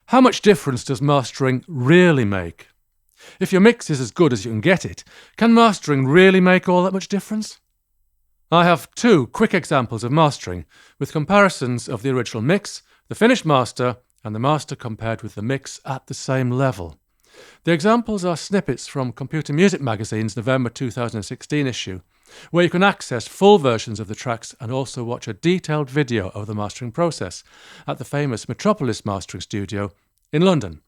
How much difference does mastering really make? If your mix is as good as you can get it, can mastering really make all that much difference? I have two quick examples of mastering, with comparisons of the original mix, the finished master, and the master compared with the mix at the same level. The examples are snippets from Computer Music Magazine's November 2016 issue, where you can access full versions of the tracks and also watch a detailed video of the mastering process at the famous Metropolis Mastering Studio in London.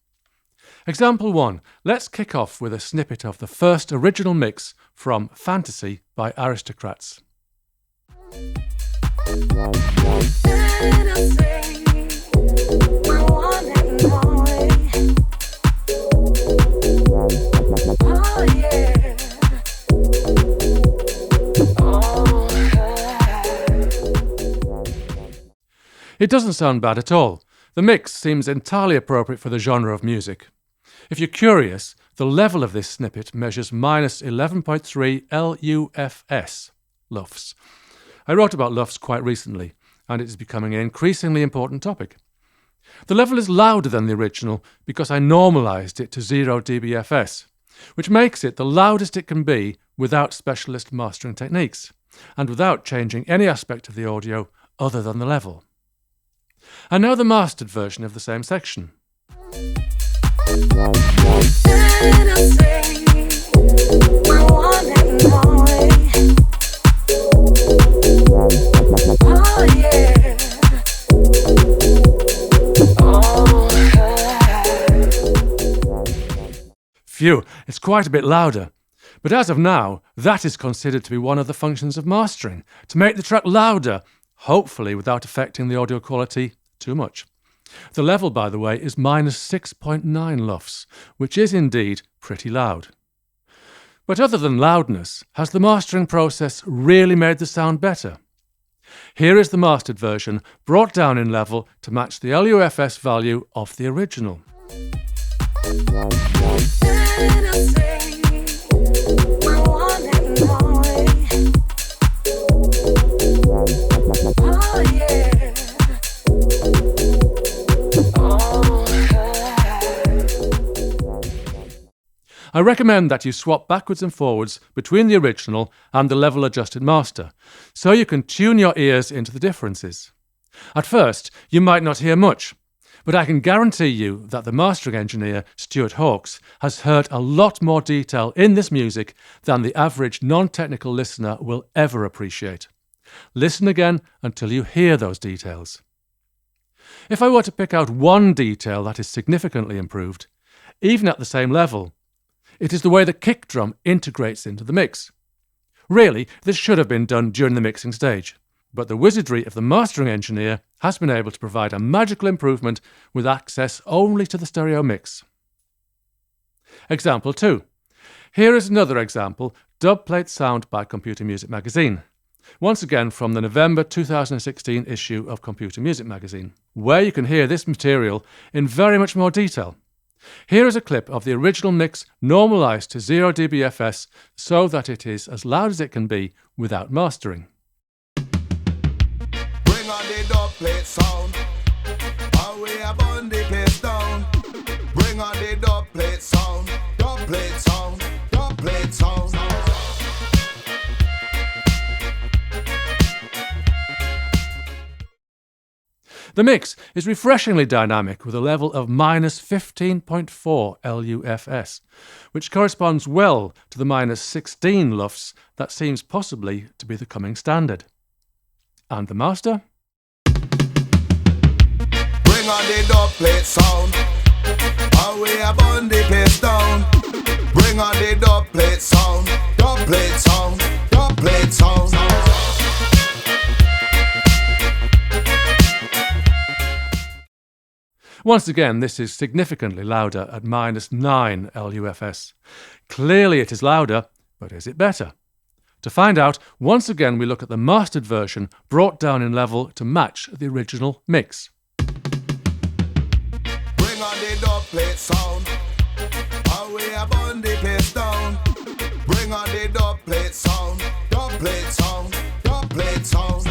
Example 1. Let's kick off with a snippet of the first original mix from Fantasy by Aristocrats. It doesn't sound bad at all. The mix seems entirely appropriate for the genre of music. If you're curious, the level of this snippet measures minus 11.3 LUFS, LUFS. I wrote about LUFS quite recently, and it is becoming an increasingly important topic. The level is louder than the original because I normalised it to 0 dBFS, which makes it the loudest it can be without specialist mastering techniques, and without changing any aspect of the audio other than the level. And now the mastered version of the same section. Phew, it's quite a bit louder. But as of now, that is considered to be one of the functions of mastering, to make the track louder, hopefully without affecting the audio quality too much. The level, by the way, is minus 6.9 LUFS, which is indeed pretty loud. But other than loudness, has the mastering process really made the sound better? Here is the mastered version, brought down in level to match the LUFS value of the original. I recommend that you swap backwards and forwards between the original and the level adjusted master, so you can tune your ears into the differences. At first, you might not hear much, but I can guarantee you that the mastering engineer, Stuart Hawkes, has heard a lot more detail in this music than the average non-technical listener will ever appreciate. Listen again until you hear those details. If I were to pick out one detail that is significantly improved, even at the same level, it is the way the kick drum integrates into the mix. Really, this should have been done during the mixing stage, but the wizardry of the mastering engineer has been able to provide a magical improvement with access only to the stereo mix. Example 2. Here is another example, dubplate sound by Computer Music Magazine. Once again from the November 2016 issue of Computer Music Magazine, where you can hear this material in very much more detail. Here is a clip of the original mix normalised to 0 dBFS so that it is as loud as it can be without mastering. Bring on the dubplate sound, how we have on the place down. Bring on the dubplate sound, dubplate sound, dubplate sound. The mix is refreshingly dynamic with a level of minus 15.4 LUFS, which corresponds well to the minus 16 LUFS that seems possibly to be the coming standard. And the master? Bring on the dubplate sound, how we have on the place down. Bring on the dubplate sound, dubplate sound, dubplate sound. Once again, this is significantly louder at minus 9 LUFS. Clearly it is louder, but is it better? To find out, once again we look at the mastered version brought down in level to match the original mix. Bring on the dubplate sound, how we have on the place down. Bring on the dubplate sound, dubplate sound, dubplate sound.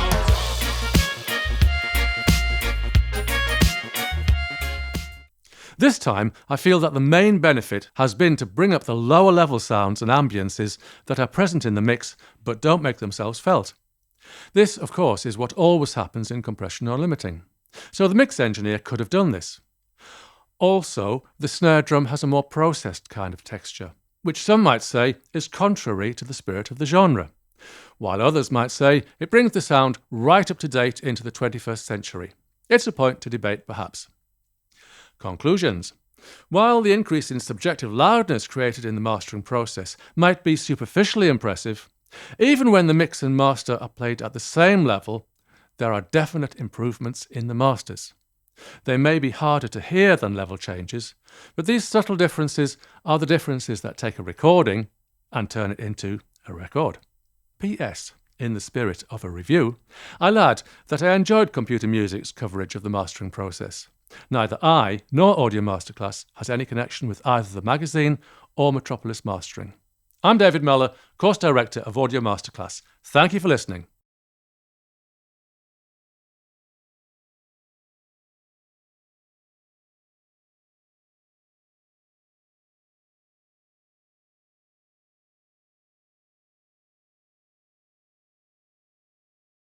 This time, I feel that the main benefit has been to bring up the lower level sounds and ambiences that are present in the mix but don't make themselves felt. This, of course, is what always happens in compression or limiting. So the mix engineer could have done this. Also, the snare drum has a more processed kind of texture, which some might say is contrary to the spirit of the genre, while others might say it brings the sound right up to date into the 21st century. It's a point to debate, perhaps. Conclusions. While the increase in subjective loudness created in the mastering process might be superficially impressive, even when the mix and master are played at the same level, there are definite improvements in the masters. They may be harder to hear than level changes, but these subtle differences are the differences that take a recording and turn it into a record. P.S. In the spirit of a review, I'll add that I enjoyed Computer Music's coverage of the mastering process. Neither I nor Audio Masterclass has any connection with either the magazine or Metropolis Mastering. I'm David Mellor, Course Director of Audio Masterclass. Thank you for listening.